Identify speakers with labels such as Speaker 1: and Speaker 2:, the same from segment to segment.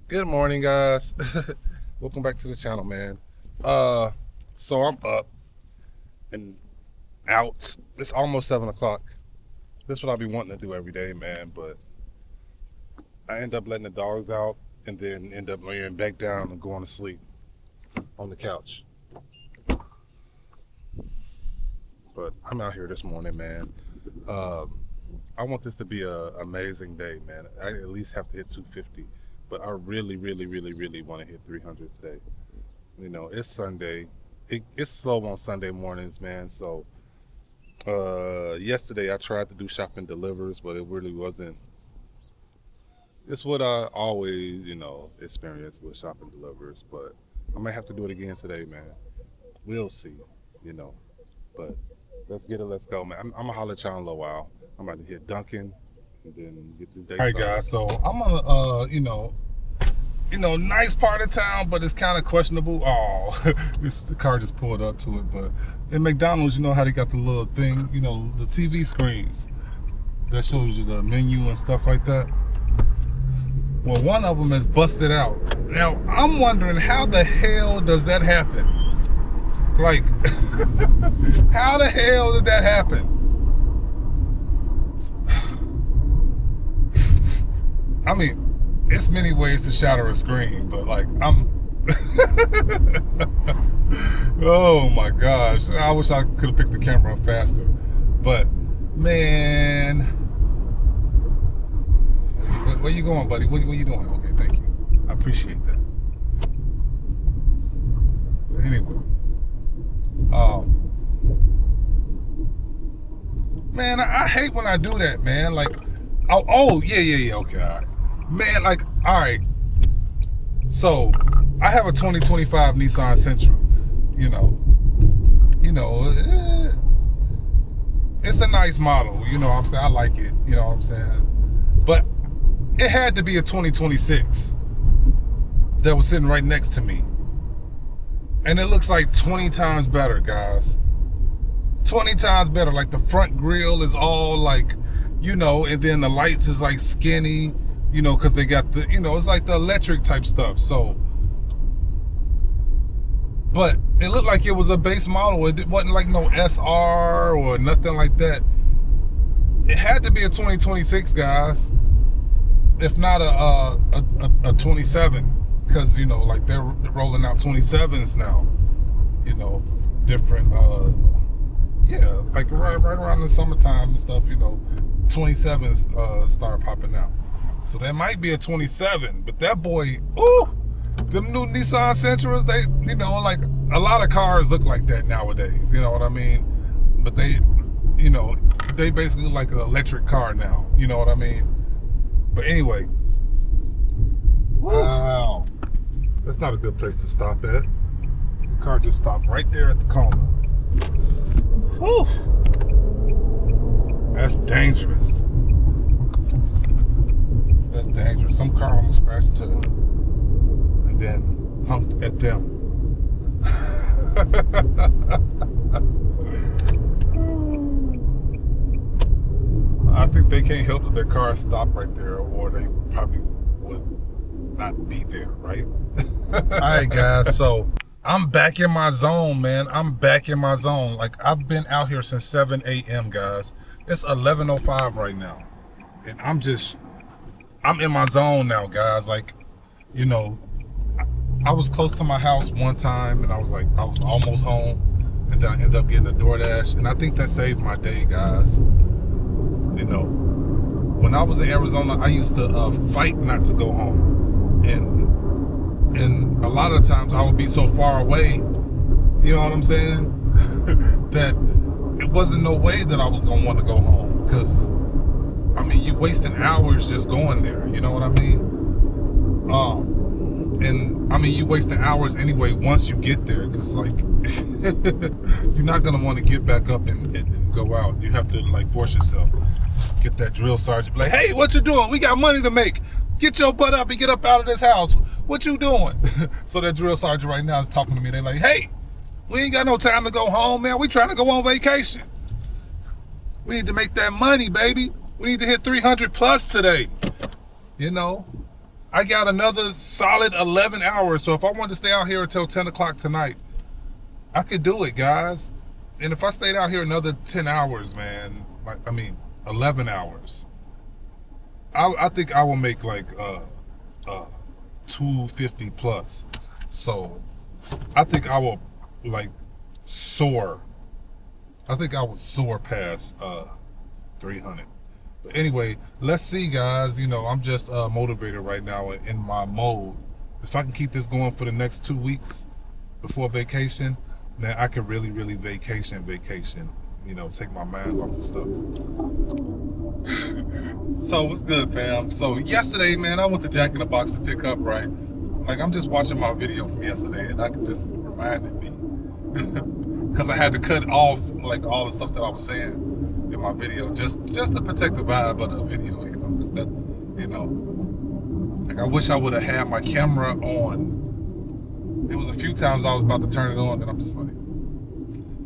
Speaker 1: Good morning, guys. Welcome back to the channel, man. So I'm up and out. It's almost 7 o'clock. This is what I be wanting to do every day, man. But I end up letting the dogs out and then end up laying back down and going to sleep on the couch. But I'm out here this morning, man. I want this to be an amazing day, man. I at least have to hit 250. But I really, really, really, really want to hit 300 today. You know, it's Sunday. It's slow on Sunday mornings, man. So yesterday I tried to do shopping delivers, but it really wasn't. It's what I always, experience with shopping delivers. But I might have to do it again today, man. We'll see, you know. But let's get it. Let's go, man. I'm gonna holler at y'all in a little while. I'm about to hit Dunkin' and then get this day started. All right, guys. So I'm on nice part of town, but it's kind of questionable. Oh, the car just pulled up to it. But in McDonald's, you know how they got the little thing, the TV screens that shows you the menu and stuff like that. Well, one of them is busted out. Now, I'm wondering how the hell does that happen? Like, how the hell did that happen? I mean, it's many ways to shatter a screen, but like oh my gosh, I wish I could have picked the camera up faster. But man, so where you going, buddy? What are you doing? Okay, thank you. I appreciate that. But anyway, man, I hate when I do that, man. Like, yeah, okay, all right. Man, like, all right. So, I have a 2025 Nissan Sentra. It's a nice model. You know what I'm saying? I like it. You know what I'm saying? But it had to be a 2026 that was sitting right next to me. And it looks like 20 times better, guys. 20 times better. Like, the front grille is all like, and then the lights is like skinny. Because they got the, it's like the electric type stuff. So, but it looked like it was a base model. It wasn't like no SR or nothing like that. It had to be a 2026, guys. If not a 27, because like they're rolling out 27s now. Different. Like right around the summertime and stuff. 27s start popping out. So that might be a 27, but that boy, them new Nissan Sentras, they, like a lot of cars look like that nowadays, you know what I mean? But they, they basically look like an electric car now, you know what I mean? But anyway, wow, that's not a good place to stop at. The car just stopped right there at the corner. Whew, that's dangerous. That's dangerous. Some car almost crashed into them and then humped at them. I think they can't help that their car stopped right there, or they probably would not be there, right? All right, guys. So I'm back in my zone, man. I'm back in my zone. Like, I've been out here since 7 a.m., guys. It's 11:05 right now, and I'm in my zone now, guys. Like, I was close to my house one time, and I was almost home, and then I ended up getting a DoorDash, and I think that saved my day, guys. When I was in Arizona, I used to fight not to go home, and a lot of times I would be so far away, you know what I'm saying, that it wasn't no way that I was gonna want to go home, because I mean, you wasting hours just going there. You know what I mean? And I mean, you wasting hours anyway once you get there, because like you're not gonna want to get back up and go out. You have to like force yourself. Get that drill sergeant, be like, hey, what you doing? We got money to make. Get your butt up and get up out of this house. What you doing? So that drill sergeant right now is talking to me. They're like, hey, we ain't got no time to go home, man. We trying to go on vacation. We need to make that money, baby. We need to hit 300 plus today. I got another solid 11 hours. So if I wanted to stay out here until 10 o'clock tonight, I could do it, guys. And if I stayed out here another 10 hours, man, 11 hours, I think I will make like 250 plus. So I think I will like soar. I think I would soar past 300. But anyway, let's see, guys. You know, I'm just motivated right now in my mode. If I can keep this going for the next 2 weeks before vacation, then I can really, really vacation. You know, take my mind off of stuff. So what's good, fam? So yesterday, man, I went to Jack in the Box to pick up, right? Like, I'm just watching my video from yesterday, and I can just reminded me. Because I had to cut off, like, all the stuff that I was saying in my video, just to protect the vibe of the video, you know, because that, you know, like, I wish I would have had my camera on. It was a few times I was about to turn it on, and I'm just like,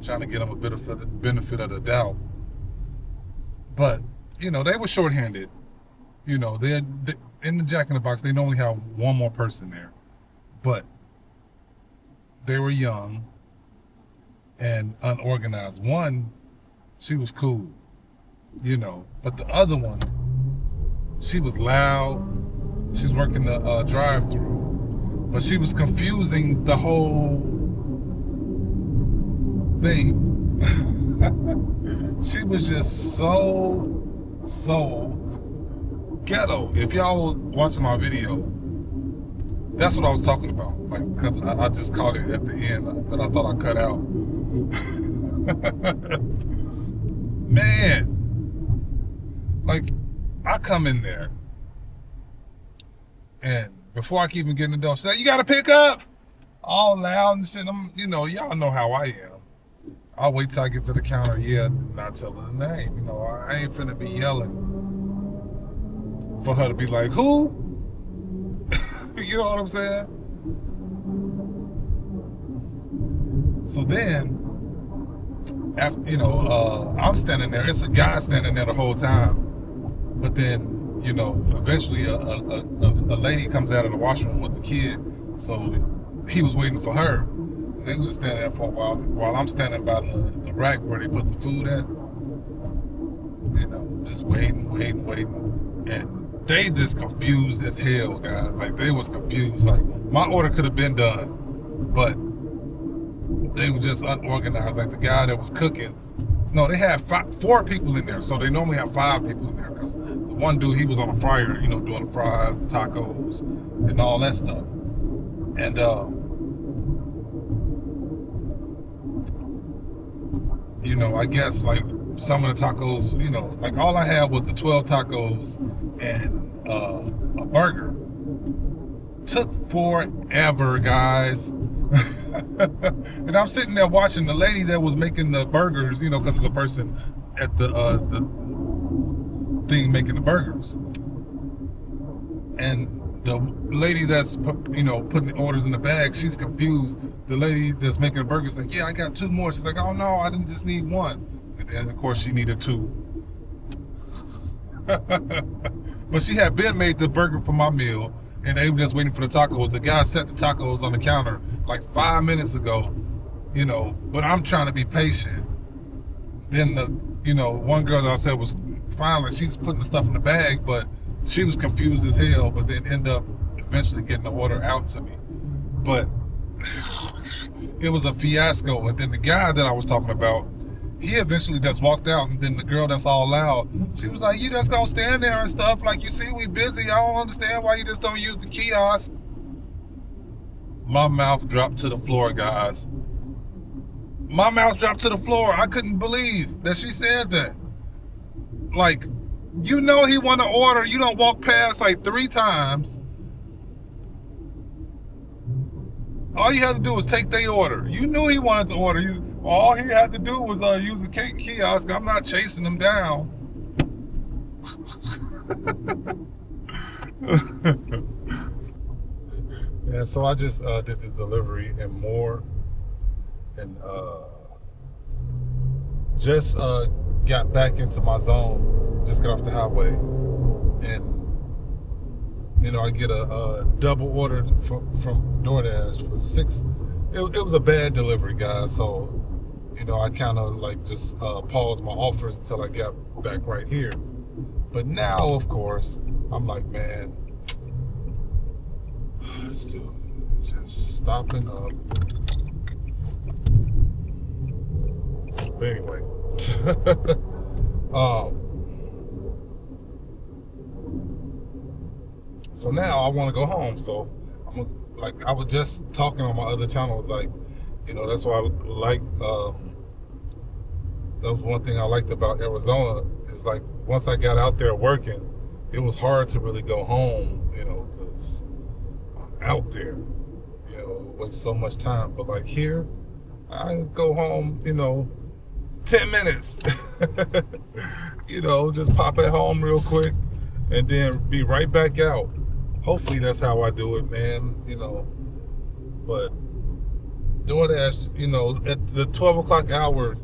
Speaker 1: trying to get them a bit of benefit of the doubt. But, you know, they were shorthanded. You know, they in the Jack in the Box, they normally have one more person there. But they were young and unorganized. One, she was cool, you know, but the other one, she was loud. She was working the drive-through, but she was confusing the whole thing. She was just so ghetto. If y'all watching my video, that's what I was talking about. Like, because I just caught it at the end that I thought I cut out. Man, like, I come in there, and before I can even get in the door, she's like, "You gotta pick up," all loud and shit. You know, y'all know how I am. I'll wait till I get to the counter, not tell her the name. You know, I ain't finna be yelling for her to be like, "Who?" You know what I'm saying? So then, after, you know, I'm standing there. It's a guy standing there the whole time. But then, you know, eventually a lady comes out of the washroom with the kid. So he was waiting for her. They was just standing there for a while I'm standing by the rack where they put the food at. You know, just waiting. And they just confused as hell, guys. Like, they was confused. Like, my order could have been done, but they were just unorganized. Like, the guy that was cooking, no, they had 4 people in there, so they normally have 5 people in there, because the one dude, he was on a fryer, you know, doing the fries, the tacos, and all that stuff. And you know, I guess, like, some of the tacos, you know, like, all I had was the 12 tacos and a burger. Took forever, guys. And I'm sitting there watching the lady that was making the burgers, you know, because it's a person at the thing making the burgers. And the lady that's, you know, putting the orders in the bag, she's confused. The lady that's making the burgers like, "Yeah, I got 2 more." She's like, "Oh no, I didn't just need 1." And of course she needed 2. But she had been made the burger for my meal, and they were just waiting for the tacos. The guy set the tacos on the counter like 5 minutes ago, you know, but I'm trying to be patient. Then you know, one girl that I said was fine, like, she's putting the stuff in the bag, but she was confused as hell, but then end up eventually getting the order out to me. But it was a fiasco. And then the guy that I was talking about, he eventually just walked out, and then the girl that's all loud, she was like, "You just gonna stand there and stuff? Like, you see we busy. I don't understand why you just don't use the kiosk." My mouth dropped to the floor, guys. My mouth dropped to the floor. I couldn't believe that she said that. Like, you know he want to order. You don't walk past like 3 times. All you had to do was take their order. You knew he wanted to order. All he had to do was use the kiosk. I'm not chasing him down. Yeah, so I just did this delivery and more, and just got back into my zone. Just got off the highway, and I get a double order from DoorDash for six. It was a bad delivery, guys. So, I kind of like just paused my offers until I got back right here. But now, of course, I'm like, man, still just stopping up. But anyway, so now I want to go home. So like I was just talking on my other channel. I was like, that's why I like. That was one thing I liked about Arizona is like once I got out there working, it was hard to really go home, because I'm out there, waste so much time. But like here, I go home, 10 minutes, just pop at home real quick and then be right back out. Hopefully that's how I do it, man, but DoorDash, at the 12 o'clock hour,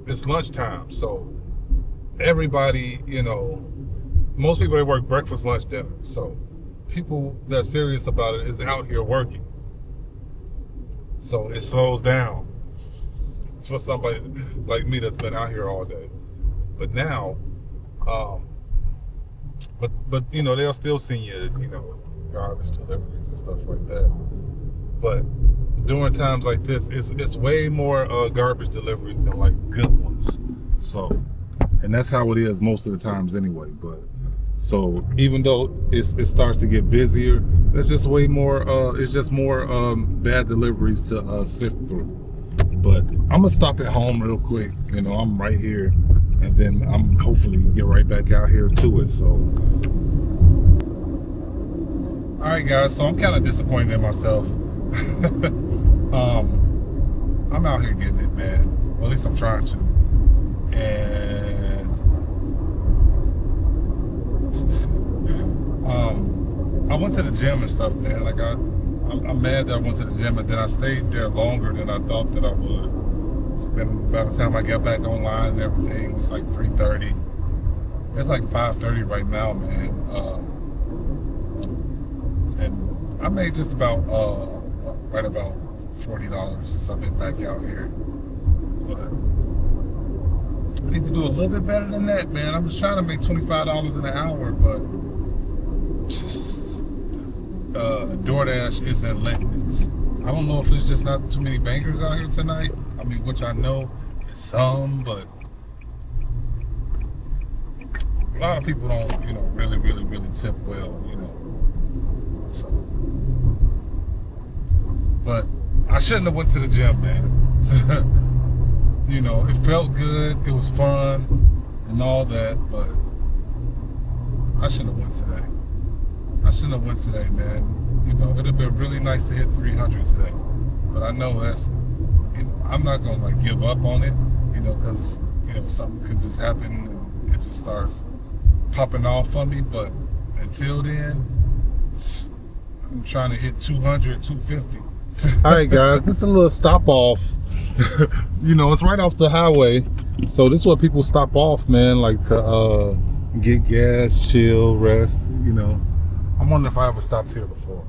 Speaker 1: it's lunchtime. So everybody, most people, they work breakfast, lunch, dinner. So people that's serious about it is out here working. So it slows down for somebody like me that's been out here all day. But now, but they'll still send you, garbage deliveries and stuff like that. But during times like this, it's way more garbage deliveries than like good ones. So, and that's how it is most of the times anyway. But so even though it starts to get busier, it's just way more. It's just more bad deliveries to sift through. But I'm gonna stop at home real quick. I'm right here, and then I'm hopefully get right back out here to it. So, all right, guys. So I'm kind of disappointed in myself. I'm out here getting it, man. Well, at least I'm trying to. And I went to the gym and stuff, man. Like I'm mad that I went to the gym, and then I stayed there longer than I thought that I would. So then by the time I got back online and everything, it was like 3:30. It's like 5:30 right now, man. And I made just about right about $40 since I've been back out here. But I need to do a little bit better than that, man. I was trying to make $25 an hour, but DoorDash isn't letting it. I don't know if it's just not too many bangers out here tonight. I mean, which I know is some, but a lot of people don't, really, really, really tip well, So, but I shouldn't have went to the gym, man. It felt good, it was fun, and all that, but I shouldn't have went today. Man. It'd have been really nice to hit 300 today, but I know that's, I'm not gonna like give up on it, because something could just happen and it just starts popping off on me. But until then, I'm trying to hit 200, 250. All right, guys, this is a little stop off. It's right off the highway, so this is what people stop off, man, like to get gas, chill, rest. I'm wondering if I ever stopped here before.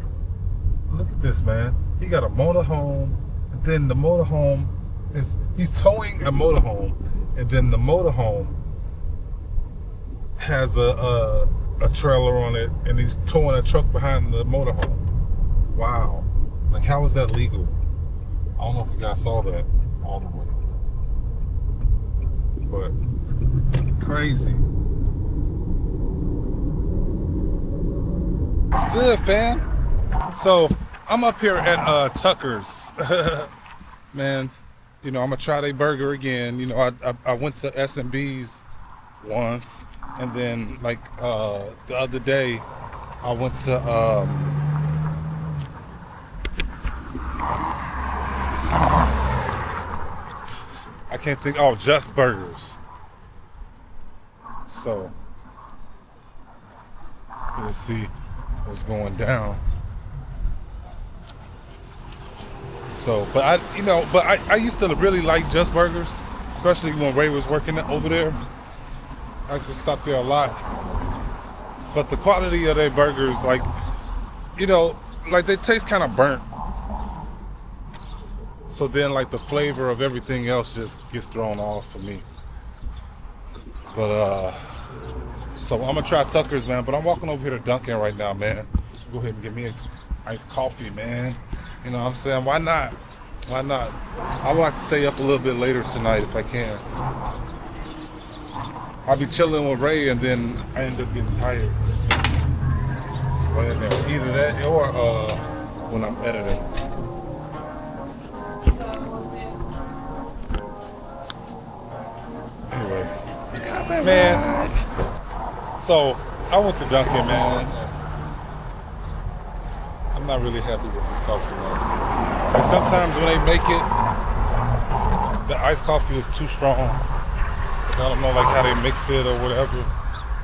Speaker 1: Look at this, man. He got a motorhome, and then the motorhome he's towing a motorhome, and then the motorhome has a trailer on it, and he's towing a truck behind the motorhome. Wow. Like, how is that legal? I don't know if you guys saw that all the way. But crazy. It's good, fam. So I'm up here at Tucker's. Man, I'm gonna try their burger again. I went to S&B's once, and then like the other day I went to I can't think. Oh, Just Burgers. So let's see what's going down. So, but I used to really like Just Burgers, especially when Ray was working over there. I used to stop there a lot. but the quality of their burgers, like, you know, like they taste kind of burnt. So then, like, the flavor of everything else just gets thrown off for me. But so I'm gonna try Tucker's, man. But I'm walking over here to Dunkin' right now, man. Go ahead and get me a iced coffee, man. You know what I'm saying? Why not? Why not? I would like to stay up a little bit later tonight if I can. I'll be chilling with Ray, and then I end up getting tired. Just laying there. Either that or when I'm editing. Anyway, man. So I went to Dunkin', man. I'm not really happy with this coffee, man. And sometimes when they make it, the iced coffee is too strong. I don't know, like, how they mix it or whatever,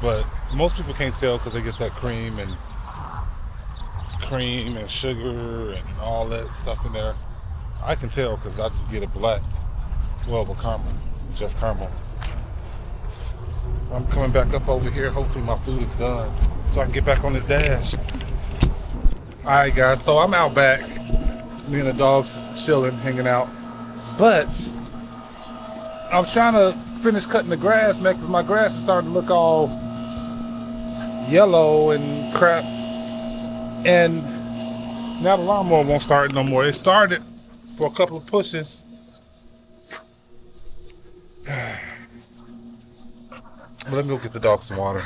Speaker 1: but most people can't tell because they get that cream and sugar and all that stuff in there. I can tell because I just get it black, well, with caramel, just caramel. I'm coming back up over here. Hopefully my food is done so I can get back on this dash. All right, guys, so I'm out back. Me and the dogs chilling, hanging out. But I was trying to finish cutting the grass, man, because my grass is starting to look all yellow and crap. And now the lawnmower won't start no more. It started for a couple of pushes. But let me go get the dog some water.